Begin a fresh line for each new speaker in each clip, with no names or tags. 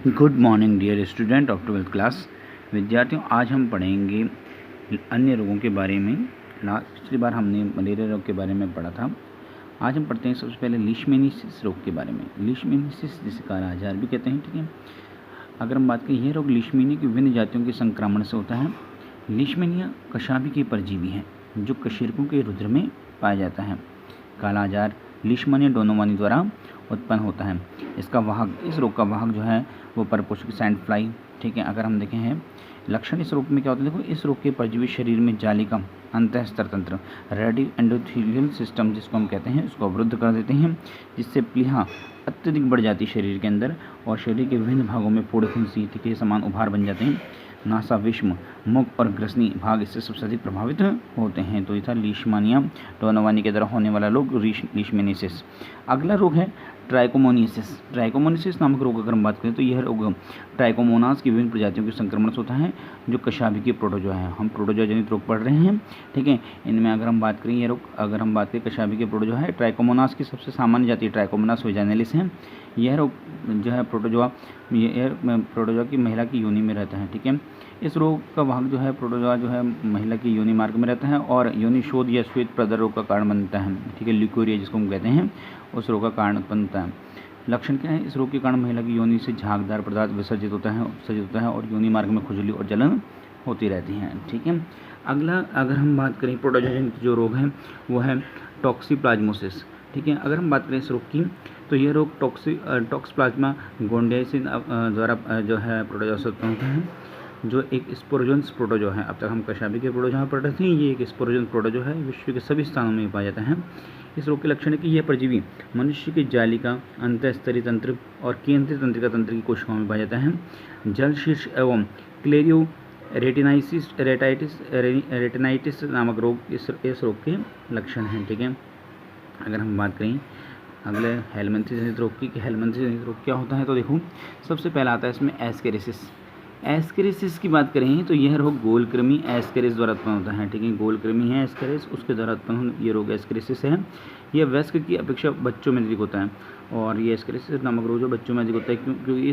Good morning dear student of 12th class. विद्यार्थियों, आज हम पढ़ेंगे अन्य रोगों के बारे में। पिछली बार हमने मलेरिया रोग के बारे में पढ़ा था। आज हम पढ़ते हैं सबसे पहले लीशमैनियासिस रोग के बारे में। लीशमैनियासिस जिसे काला आजार भी कहते हैं, ठीक है। अगर हम बात करें, यह रोग लीशमैनिया की विभिन्न जातियों के संक्रमण से होता है। लीशमैनिया कशाभी के परजीवी है जो कशेरुकों के रुधिर में पाया जाता है। काला आजार लीशमैनिया डोनोवानी द्वारा उत्पन्न होता है। इसका वाहक, इस रोग का वाहक जो है वो परपोषक सैंड फ्लाई, ठीक है। अगर हम देखें हैं लक्षण इस रोग में क्या होता है, देखो, इस रोग के परजीवी शरीर में जालिका अंतःस्तर तंत्र रेडियो एंडोथेलियल सिस्टम जिसको हम कहते हैं उसको अवरुद्ध कर देते हैं, जिससे प्लीहा अत्यधिक बढ़ जाती है शरीर के अंदर और शरीर के विभिन्न भागों में फोड़े फुंसी के समान उभार बन जाते हैं। नासा, विषम, मुख और ग्रसनी भाग इससे सबसे अधिक प्रभावित होते हैं। तो ये था लीशमैनिया डोनोवानी के द्वारा होने वाला रोग लीशमैनियासिस। अगला रोग है ट्राइकोमोनियासिस। ट्राइकोमोनियासिस नामक रोग अगर हम बात करें तो यह रोग ट्राइकोमोनास की विभिन्न प्रजातियों के संक्रमण से होता है जो कशाभी के प्रोटोजोआ है। हम प्रोटोजोआ जनित रोग पढ़ रहे हैं, ठीक है। इनमें अगर हम बात करें, ये रोग अगर हम बात करें कशाभी के प्रोटोजोआ है, ट्राइकोमोनास की सबसे सामान्य जाति ट्राइकोमोनास वेजाइनालिस है। यह रोग जो है प्रोटोजोआ की महिला की योनि में रहता है, ठीक है। इस रोग का वाहक जो है प्रोटोजोआ जो है महिला की योनि मार्ग में रहता है और योनि शोध या श्वेत प्रदर रोग का कारण बनता है, ठीक है। ल्यूकोरिया जिसको हम कहते हैं उस रोग का कारण उत्पन्न होता है। लक्षण क्या है, इस रोग के कारण महिला की योनि से झागदार पदार्थ विसर्जित होता है और योनि मार्ग में खुजली और जलन होती रहती है, ठीक है। अगला अगर हम बात करें प्रोटोजोआ जनित जो रोग है वो है टॉक्सिप्लाज्मोसिस, ठीक है। अगर हम बात करें इस रोग की तो यह रोग टॉक्सप्लाज्मा गोंडियासिस द्वारा जो है प्रोटोजोआ से उत्पन्न होता है, जो एक स्पोरोजोन्स प्रोटोजोआ है। अब तक हम कशाभी के प्रोटोजोआ पढ़ रहे थे, ये एक स्पोरोजोन्स प्रोटोजोआ है, विश्व के सभी स्थानों में पाया जाता है। इस रोग के लक्षण है कि यह परजीवी मनुष्य की जालिका अंतःस्तरीय तंत्र और केंद्रीय तंत्रिका तंत्र की कोशिकाओं में पाया जाता है। जल शीर्ष एवं क्लेरियो रेटिनाइटिस नामक रोग इस रोग के लक्षण हैं, ठीक है। अगर हम बात करें अगले हेलमिंथ्स जनित रोग की कि हेलमिंथ्स जनित रोग क्या होता है, तो देखो सबसे पहला आता है इसमें एस्केरिसिस। एस्केरिसिस की बात करें तो यह रोग गोलकृमि एस्केरिस द्वारा उत्पन्न होता है, ठीक है। गोलकृमि है एस्केरिस, उसके द्वारा उत्पन्न ये रोग एस्केरिसिस है। यह वयस्क की अपेक्षा बच्चों में अधिक होता है और ये एस्केरिसिस नामक रोग जो बच्चों में अधिक होता है क्योंकि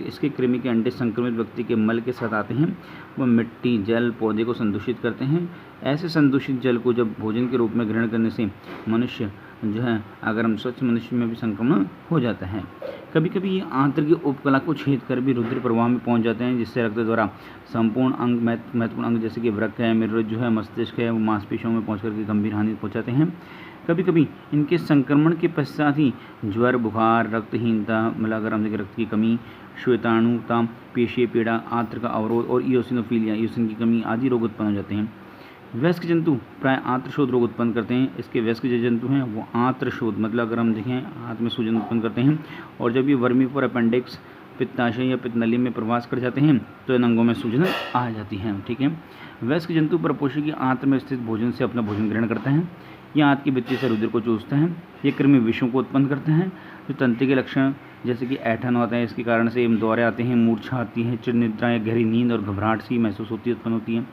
इसके कृमि के अंडे संक्रमित व्यक्ति के मल के साथ आते हैं। वह मिट्टी, जल, पौधे को संदूषित करते हैं। ऐसे संदूषित जल को जब भोजन के रूप में ग्रहण करने से मनुष्य जो है, अगर हम स्वच्छ मनुष्य में भी संक्रमण हो जाता है। कभी कभी ये आंत्र की उपकला को छेद कर भी रुधिर प्रवाह में पहुंच जाते हैं, जिससे रक्त द्वारा संपूर्ण अंग, महत्वपूर्ण अंग जैसे कि वृक्क है, मेरुरज्जु जो है, मस्तिष्क है, वो मांसपेशियों में पहुंच करके गंभीर हानि पहुंचाते हैं। कभी कभी इनके संक्रमण के पश्चात ही ज्वर, बुखार, रक्तहीनता, मतलब अगर हम देखें रक्त की कमी, श्वेताणुता, पेशीय पीड़ा, आंत्र का अवरोध और इयोसिनोफिलिया, इयोसिन की कमी आदि रोग उत्पन्न हो जाते हैं। वयस्क जंतु प्राय आंत्रशोथ रोग उत्पन्न करते हैं। इसके वयस्क जो जंतु हैं वो आंत्रशोथ, मतलब अगर हम देखें हाथ में सूजन उत्पन्न करते हैं और जब ये वर्मीफोर अपेंडिक्स, पित्ताशय या पित्तनली में प्रवास कर जाते हैं तो इन अंगों में सूजन आ जाती है, ठीक है। वयस्क जंतु परपोषी आंत्र में स्थित भोजन से अपना भोजन ग्रहण करता है। यह आंत की भित्ति से रुधिर को चूसता है। ये कृमि विषों को उत्पन्न करते हैं। जो तंत्र के लक्षण जैसे कि ऐठन होता है, इसके कारण से दौरे आते हैं, मूर्छा आती है, चिर निद्रा या गहरी नींद और घबराहट सी महसूस होती है, उत्पन्न होती है,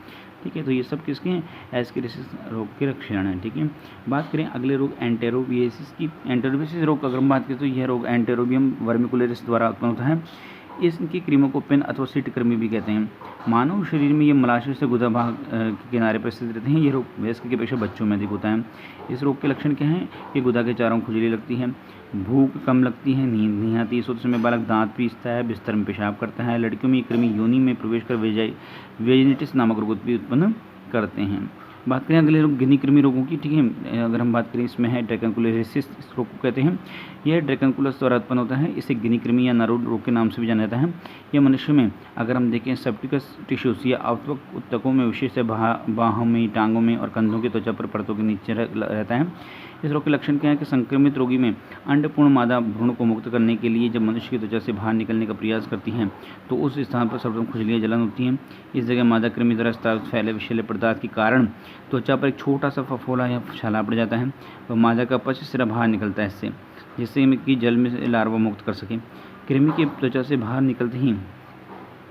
ठीक है। तो ये सब किसके हैं, एस्केरिसिस रोग के लक्षण हैं, ठीक है। बात करें अगले रोग एंटेरोबियासिस की। एंटेरोबियासिस रोग अगर हम बात करें तो यह रोग एंटेरोबियम वर्मिकुलरिस द्वारा उत्पन्न होता है। इसकी कृमियों को पिन अथवा सीट कृमि भी कहते हैं। मानव शरीर में ये मलाशय से गुदा भाग के किनारे पर स्थित रहते हैं। ये रोग वयस्क की अपेक्षा बच्चों में अधिक होता है। इस रोग के लक्षण क्या हैं कि गुदा के चारों खुजली लगती है, भूख कम लगती है, नींद नहीं आती, सोते समय बालक दांत पीसता है, बिस्तर में पेशाब करता है। लड़कियों में ये कृमि योनि में प्रवेश कर वेजिनिटिस नामक रोग भी उत्पन्न करते हैं। बात करें अगले रोग गिनी कृमि रोगों की, ठीक है। अगर हम बात करें इसमें है ड्रैकेंकुलोसिस, इस रोग को कहते हैं। यह ड्रैकेंकुलस द्वारा उत्पन्न होता है। इसे गिनी कृमि या नरोड रोग के नाम से भी जाना जाता है। यह मनुष्य में अगर हम देखें सेप्टिकस टिश्यूज या अवत्वक ऊतकों में, विशेष बाहों में, टांगों में और कंधों की त्वचा पर परतों के नीचे रहता है। इस रोग के लक्षण क्या है कि संक्रमित रोगी में अंडपूर्ण मादा भ्रूण को मुक्त करने के लिए जब मनुष्य की त्वचा से बाहर निकलने का प्रयास करती है तो उस स्थान पर सर्वप्रथम खुजली जलन होती है। इस जगह मादा कृमि द्वारा फैले विषैले पदार्थ के कारण त्वचा पर एक छोटा सा फफोला या छाला पड़ जाता है और मादा का पक्ष सिरा बाहर निकलता है इससे, जिससे कि जल में से लार्वा मुक्त कर सके। कृमि की त्वचा से बाहर निकलते ही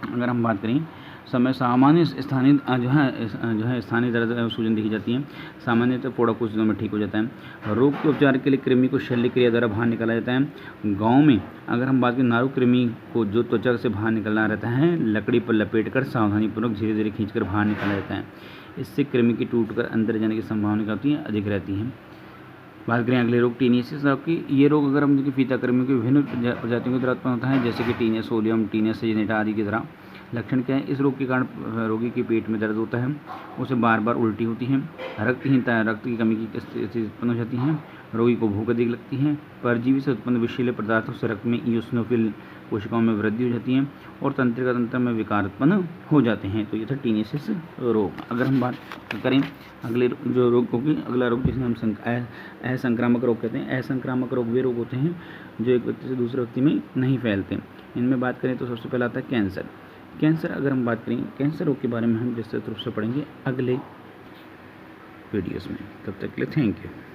अगर हम बात करें समय सामान्य स्थानीय जो है स्थानीय दर्द सूजन देखी जाती है। सामान्यतः फोड़ा कुछ दिनों में ठीक हो जाता है। रोग के उपचार के लिए कृमि को शल्य क्रिया द्वारा बाहर निकाला जाता है। गाँव में अगर हम बात करें, नारू कृमि को जो त्वचा से बाहर निकाला रहता है, लकड़ी पर लपेटकर सावधानीपूर्वक धीरे धीरे खींचकर बाहर निकाला जाता है। इससे कृमि की टूटकर अंदर जाने की संभावना क्या होती है, अधिक रहती है। बात करें अगले रोग टीनियसिस रोग की। ये रोग अगर हम देखिए फीता कृमि की विभिन्न प्रजातियों के द्वारा उत्पन्न होता है, जैसे कि टीनियस सोलियम, टीनियस जेनेटा आदि की तरह। लक्षण क्या है, इस रोग के कारण रोगी के पेट में दर्द होता है, उसे बार बार उल्टी होती है, रक्तहीनता, रक्त की कमी की स्थिति उत्पन्न हो जाती है, रोगी को भूख अधिक लगती है, परजीवी से उत्पन्न विषैले पदार्थों से रक्त में इयोसिनोफिल कोशिकाओं में वृद्धि हो जाती है और तंत्रिका तंत्र में विकार उत्पन्न हो जाते हैं। तो ये था टीनियसिस रोग। अगर हम बात करें अगले जो रोग होगी, अगला रोग जिसे हम असंक्रामक रोग कहते हैं। असंक्रामक रोग वे रोग होते हैं जो एक व्यक्ति से दूसरे व्यक्ति में नहीं फैलते। इनमें बात करें तो सबसे पहला आता है कैंसर। कैंसर अगर हम बात करें, कैंसर रोग के बारे में हम विस्तृत रूप से पढ़ेंगे अगले वीडियोस में। तब तक के लिए थैंक यू।